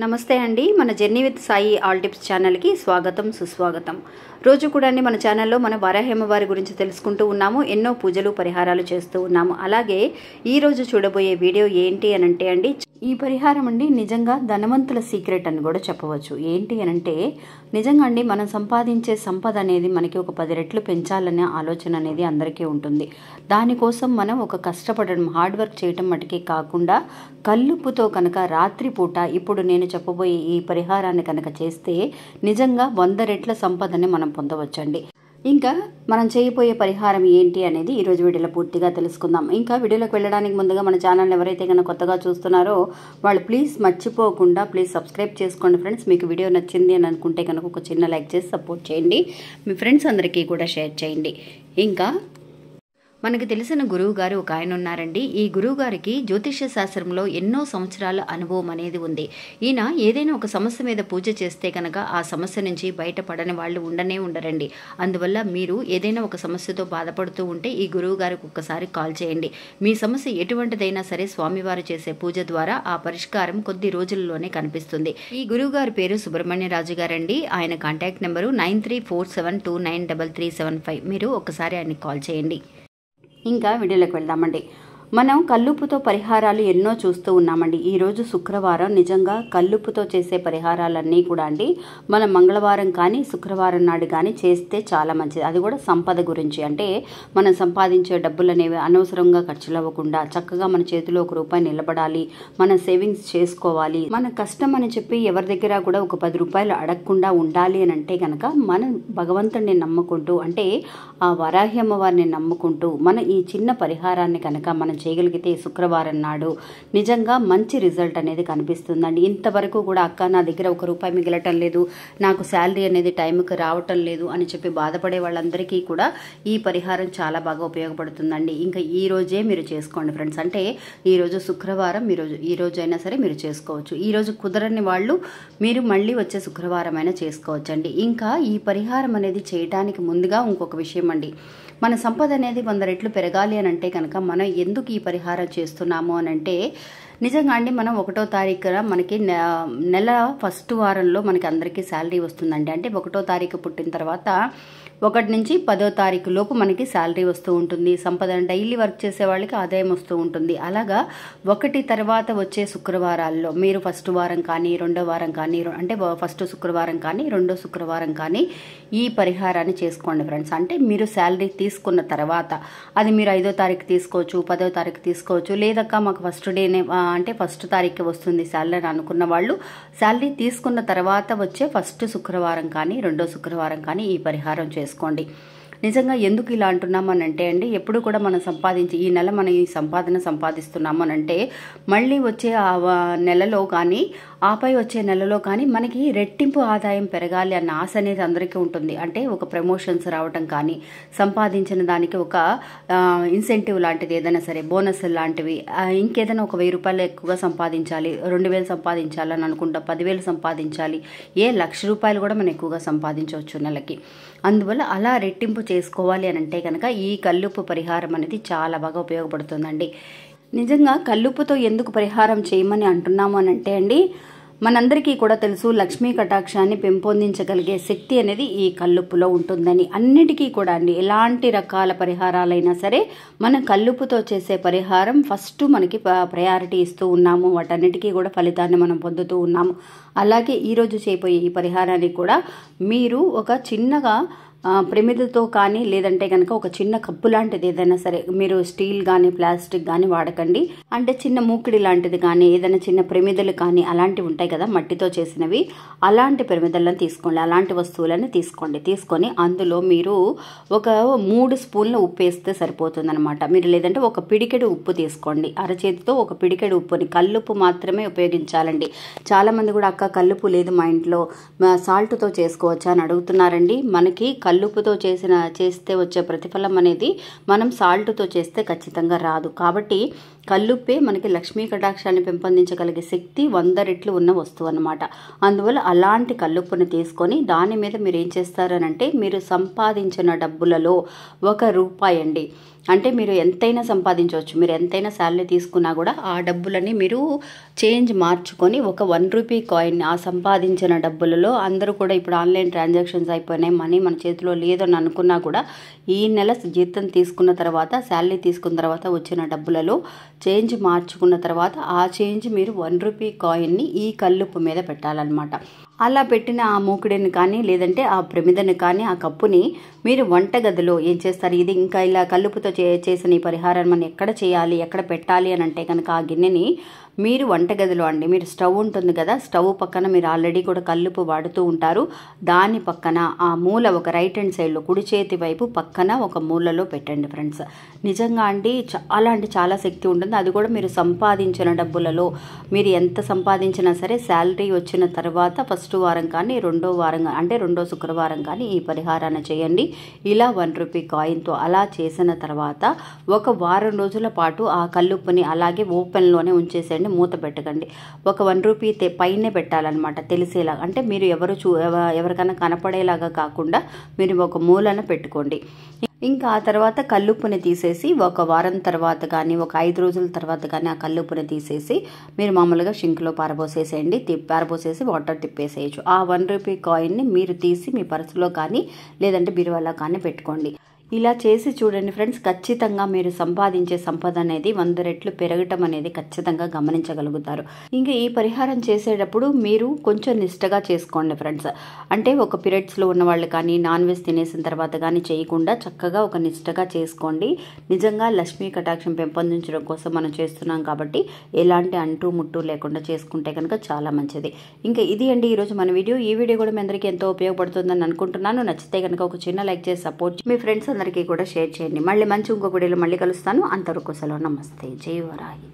నమస్తే అండి. మన journey with Sai all tips ఛానల్కి స్వాగతం సుస్వాగతం. రోజు కూడా మన ఛానల్లో మన వరాహమ్మవారి గురించి తెలుసుకుంటూ ఉన్నాము. ఎన్నో పూజలు పరిహారాలు చేస్తూ ఉన్నాము. అలాగే ఈరోజు చూడబోయే వీడియో ఏంటి అనంటే అండి, ఈ పరిహారం అండి నిజంగా ధనవంతుల సీక్రెట్ అని కూడా చెప్పవచ్చు. ఏంటి అనంటే నిజంగా అండి మనం సంపాదించే సంపద అనేది మనకి ఒక 10 రెట్లు పెంచాలనే ఆలోచన అనేది అందరికీ ఉంటుంది. దానికోసం మనం ఒక కష్టపడడం, హార్డ్ వర్క్ చేయటం మటుకే కాకుండా కల్లుప్పుతో కనుక రాత్రిపూట ఇప్పుడు నేను చెప్పబోయే ఈ పరిహారాన్ని కనుక చేస్తే నిజంగా 100 రెట్ల సంపదని మనం పొందవచ్చండి. ఇంకా మనం చేయబోయే పరిహారం ఏంటి అనేది ఈరోజు వీడియోలో పూర్తిగా తెలుసుకుందాం. ఇంకా వీడియోలోకి వెళ్ళడానికి ముందుగా మన ఛానల్ ఎవరైతే కనుక కొత్తగా చూస్తున్నారో వాళ్ళు ప్లీజ్ మర్చిపోకుండా సబ్స్క్రైబ్ చేసుకోండి ఫ్రెండ్స్. మీకు వీడియో నచ్చింది అని అనుకుంటే కనుక ఒక చిన్న లైక్ చేసి సపోర్ట్ చేయండి. మీ ఫ్రెండ్స్ అందరికీ కూడా షేర్ చేయండి. ఇంకా మనకి తెలిసిన గురువు గారు ఒక ఆయన ఉన్నారండి. ఈ గురువు గారికి జ్యోతిష్య శాస్త్రంలో ఎన్నో సంవత్సరాల అనుభవం అనేది ఉంది. ఈయన ఏదైనా ఒక సమస్య మీద పూజ చేస్తే కనుక ఆ సమస్య నుంచి బయటపడని వాళ్ళు ఉండరండి. అందువల్ల మీరు ఏదైనా ఒక సమస్యతో బాధపడుతూ ఉంటే ఈ గురువు గారికి ఒక్కసారి కాల్ చేయండి. మీ సమస్య ఎటువంటిదైనా సరే స్వామివారు చేసే పూజ ద్వారా ఆ పరిష్కారం కొద్ది రోజుల్లోనే కనిపిస్తుంది. ఈ గురువు గారి పేరు సుబ్రహ్మణ్యరాజు గారండి. ఆయన కాంటాక్ట్ నెంబరు 9347293375. మీరు ఒక్కసారి ఆయనకి కాల్ చేయండి. ఇంకా వీడియోలోకి వెళ్దామండి. మనం కల్లుప్పుతో పరిహారాలు ఎన్నో చూస్తూ ఉన్నామండి. ఈరోజు శుక్రవారం. నిజంగా కల్లుప్పుతో చేసే పరిహారాలన్నీ కూడా అండి మనం మంగళవారం కానీ శుక్రవారం నాడు కానీ చేస్తే చాలా మంచిది. అది కూడా సంపద గురించి, అంటే మనం సంపాదించే డబ్బులు అనేవి అనవసరంగా ఖర్చులు అవ్వకుండా చక్కగా మన చేతిలో ₹1 నిలబడాలి, మన సేవింగ్స్ చేసుకోవాలి, మన కష్టం అని చెప్పి ఎవరి దగ్గర కూడా ఒక ₹10 అడగకుండా ఉండాలి అని అంటే కనుక మనం భగవంతుడిని నమ్ముకుంటూ, అంటే ఆ వరాహి అమ్మవారిని నమ్ముకుంటూ మన ఈ చిన్న పరిహారాన్ని కనుక మనం చేయగలిగితే శుక్రవారం నాడు నిజంగా మంచి రిజల్ట్ అనేది కనిపిస్తుందండి. ఇంతవరకు కూడా అక్క నా దగ్గర ₹1 మిగలటం లేదు, నాకు శాలరీ అనేది టైంకి రావటం లేదు అని చెప్పి బాధపడే వాళ్ళందరికీ కూడా ఈ పరిహారం చాలా బాగా ఉపయోగపడుతుందండి. ఇంకా ఈ రోజే మీరు చేసుకోండి ఫ్రెండ్స్. అంటే ఈరోజు శుక్రవారం, ఈ రోజు అయినా సరే మీరు చేసుకోవచ్చు. ఈ రోజు కుదరని వాళ్ళు మీరు మళ్ళీ వచ్చే శుక్రవారం అయినా చేసుకోవచ్చండి. ఇంకా ఈ పరిహారం అనేది చేయడానికి ముందుగా ఇంకొక విషయం అండి, మన సంపద అనేది 100 రెట్లు పెరగాలి అని అంటే కనుక మనం ఎందుకు ఈ పరిహారం చేస్తున్నాము అని అంటే, నిజంగా అండి మనం 1వ తారీఖున మనకి నెల ఫస్ట్ వారంలో మనకి అందరికీ శాలరీ వస్తుందండి. అంటే 1వ తారీఖు పుట్టిన తర్వాత 1 నుంచి 10వ తారీఖు లోపు మనకి శాలరీ వస్తూ ఉంటుంది. సంపద డైలీ వర్క్ చేసే వాళ్ళకి ఆదాయం వస్తూ ఉంటుంది. అలాగా 1 తర్వాత వచ్చే శుక్రవారాల్లో మీరు ఫస్ట్ వారం కానీ 2వ వారం కానీ, అంటే ఫస్ట్ శుక్రవారం కానీ 2వ శుక్రవారం కానీ ఈ పరిహారాన్ని చేసుకోండి ఫ్రెండ్స్. అంటే మీరు శాలరీ తీసుకున్న తర్వాత అది మీరు 5వ తారీఖు తీసుకోవచ్చు, 10వ తారీఖు తీసుకోవచ్చు. లేదక్క మాకు ఫస్ట్ డేనే అంటే ఫస్ట్ తారీఖు వస్తుంది శాలరీ అనుకున్న వాళ్ళు శాలరీ తీసుకున్న తర్వాత వచ్చే ఫస్ట్ శుక్రవారం కానీ 2వ శుక్రవారం కానీ ఈ పరిహారం చేసుకోండి. నిజంగా ఎందుకు ఇలా అంటున్నాము అని అంటే అండి, ఎప్పుడు కూడా మనం సంపాదించి ఈ నెల మనం ఈ సంపాదిస్తున్నాము అని అంటే మళ్ళీ వచ్చే నెలలో కానీ ఆపై వచ్చే నెలలో కానీ మనకి రెట్టింపు ఆదాయం పెరగాలి అన్న ఆశ అనేది అందరికీ ఉంటుంది. అంటే ఒక ప్రమోషన్స్ రావటం కానీ, సంపాదించిన దానికి ఒక ఇన్సెంటివ్ లాంటిది ఏదైనా సరే, బోనస్ లాంటివి, ఇంకేదైనా ఒక ₹1000 ఎక్కువగా సంపాదించాలి, 2000 సంపాదించాలని అనుకుంటా, 10,000 సంపాదించాలి, ₹1,00,000 కూడా మనం ఎక్కువగా సంపాదించవచ్చు నెలకి. అందువల్ల అలా రెట్టింపు చేసుకోవాలి అని అంటే కనుక ఈ కల్లుప్పు పరిహారం అనేది చాలా బాగా ఉపయోగపడుతుందండి. నిజంగా కల్లుప్పుతో ఎందుకు పరిహారం చేయమని అంటున్నాము అని అంటే అండి, మనందరికీ కూడా తెలుసు లక్ష్మీ కటాక్షాన్ని పెంపొందించగలిగే శక్తి అనేది ఈ కల్లుప్పులో ఉంటుందని. అన్నిటికీ కూడా అండి ఎలాంటి రకాల పరిహారాలైనా సరే మన కల్లుప్పుతో చేసే పరిహారం ఫస్ట్ మనకి ప్రయారిటీ ఇస్తూ ఉన్నాము. వాటన్నిటికీ కూడా ఫలితాన్ని మనం పొందుతూ ఉన్నాము. అలాగే ఈరోజు చేయబోయే ఈ పరిహారాన్ని కూడా మీరు ఒక చిన్నగా ప్రమిదతో కానీ లేదంటే కనుక ఒక చిన్న కప్పు లాంటిది ఏదైనా సరే, మీరు స్టీల్ కానీ ప్లాస్టిక్ కానీ వాడకండి. అంటే చిన్న మూకిడి లాంటిది కానీ ఏదైనా చిన్న ప్రమిదలు కానీ అలాంటివి ఉంటాయి కదా మట్టితో చేసినవి, అలాంటి ప్రమిదలను తీసుకోండి, అలాంటి వస్తువులను తీసుకొని అందులో మీరు ఒక 3 స్పూన్ల ఉప్పు వేస్తే సరిపోతుందన్నమాట. మీరు లేదంటే ఒక పిడికెడు ఉప్పు తీసుకోండి. అరచేతితో ఒక పిడికెడు ఉప్పుని, కల్లుప్పు మాత్రమే ఉపయోగించాలండి. చాలామంది కూడా అక్క కల్లుప్పు లేదు మా ఇంట్లో, సాల్ట్తో చేసుకోవచ్చా అని అడుగుతున్నారండి. మనకి కల్లుప్పుతో చేస్తే వచ్చే ప్రతిఫలం అనేది మనం సాల్ట్తో చేస్తే ఖచ్చితంగా రాదు. కాబట్టి కల్లుప్పే మనకి లక్ష్మీ కటాక్షాన్ని పెంపొందించగలిగే శక్తి 100 రెట్లు ఉన్న వస్తువు అన్నమాట. అందువల్ల అలాంటి కల్లుప్పుని తీసుకొని దాని మీద మీరు ఏం చేస్తారనంటే, మీరు సంపాదించిన డబ్బులలో ₹1 అండి అంటే మీరు ఎంతైనా సంపాదించవచ్చు. మీరు ఎంతైనా శాలరీ తీసుకున్నా కూడా ఆ డబ్బులని మీరు చేంజ్ మార్చుకొని ఒక 1 రూపీ కాయిన్, ఆ సంపాదించిన డబ్బులలో అందరూ కూడా ఇప్పుడు ఆన్లైన్ ట్రాన్సాక్షన్స్ అయిపోయినాయి, మనీ మన చేతిలో లేదని అనుకున్నా కూడా ఈ నెల జీతం తీసుకున్న తర్వాత, శాలరీ తీసుకున్న తర్వాత వచ్చిన డబ్బులలో చేంజ్ మార్చుకున్న తర్వాత ఆ చేంజ్ మీరు 1 రూపీ కాయిన్ని ఈ కల్లుప్పు మీద పెట్టాలన్నమాట. అలా పెట్టిన ఆ మూకుడిని కానీ లేదంటే ఆ ప్రమిదని కానీ ఆ కప్పుని మీరు వంటగదిలో ఏం చేస్తారు, ఇది ఇంకా ఇలా కల్లుపుతో చేసిన ఈ పరిహారాన్ని మనం ఎక్కడ చేయాలి, ఎక్కడ పెట్టాలి అని అంటే కనుక ఆ గిన్నెని మీరు వంటగదిలో అండి, మీరు స్టవ్ ఉంటుంది కదా, స్టవ్ పక్కన మీరు ఆల్రెడీ కూడా కల్లుపు వాడుతూ ఉంటారు, దాని పక్కన ఆ మూల ఒక రైట్ హ్యాండ్ సైడ్లో కుడి చేతి వైపు పక్కన ఒక మూలలో పెట్టండి ఫ్రెండ్స్. నిజంగా అండి చాలా శక్తి ఉంటుంది. అది కూడా మీరు సంపాదించిన డబ్బులలో మీరు ఎంత సంపాదించినా సరే శాలరీ వచ్చిన తర్వాత ఫస్ట్ వారం కానీ రెండో వారం అంటే రెండో శుక్రవారం కానీ ఈ పరిహారాన్ని చేయండి. ఇలా 1 రూపీ కాయిన్తో అలా చేసిన తర్వాత ఒక వారం రోజుల పాటు ఆ కల్లుప్పుని అలాగే ఓపెన్లోనే ఉంచేసేయండి, మూత పెట్టకండి. ఒక 1 రూపీ పైనే పెట్టాలన్నమాట, తెలిసేలాగా. అంటే మీరు ఎవరికైనా కనపడేలాగా కాకుండా మీరు ఒక మూలన పెట్టుకోండి. ఇంకా ఆ తర్వాత కల్లుప్పుని తీసేసి ఒక వారం తర్వాత కానీ ఒక 5 రోజుల తర్వాత కానీ ఆ కల్లుప్పుని తీసేసి మీరు మామూలుగా షింక్లో పారబోసేసేయండి. పారబోసేసి వాటర్ తిప్పేసేయచ్చు. ఆ 1 రూపీ కాయిన్ని మీరు తీసి మీ పర్సులో కానీ లేదంటే బీరువాలో కానీ పెట్టుకోండి. ఇలా చేసి చూడండి ఫ్రెండ్స్, ఖచ్చితంగా మీరు సంపాదించే సంపద అనేది 100 రెట్లు పెరగటం అనేది ఖచ్చితంగా గమనించగలుగుతారు. ఇంకా ఈ పరిహారం చేసేటప్పుడు మీరు కొంచెం నిష్టగా చేసుకోండి ఫ్రెండ్స్. అంటే ఒక పీరియడ్స్లో ఉన్న వాళ్ళు కానీ నాన్ వెజ్ తినేసిన తర్వాత కానీ చేయకుండా చక్కగా ఒక నిష్టగా చేసుకోండి. నిజంగా లక్ష్మీ కటాక్షం పెంపొందించడం కోసం మనం చేస్తున్నాం కాబట్టి ఎలాంటి అంటూ ముట్టు లేకుండా చేసుకుంటే కనుక చాలా మంచిది. ఇంకా ఇది అండి ఈరోజు మన వీడియో. ఈ వీడియో కూడా మీ అందరికీ ఎంతో ఉపయోగపడుతుందని అనుకుంటున్నాను. నచ్చితే కనుక ఒక చిన్న లైక్ చేసి సపోర్ట్ మీ ఫ్రెండ్స్ అందరికీ కూడా షేర్ చేయండి. మళ్ళీ మంచి ఇంకొక వీడియోలో మళ్ళీ కలుస్తాను. అంతవరకు సెలవు. నమస్తే. జై వరాహి.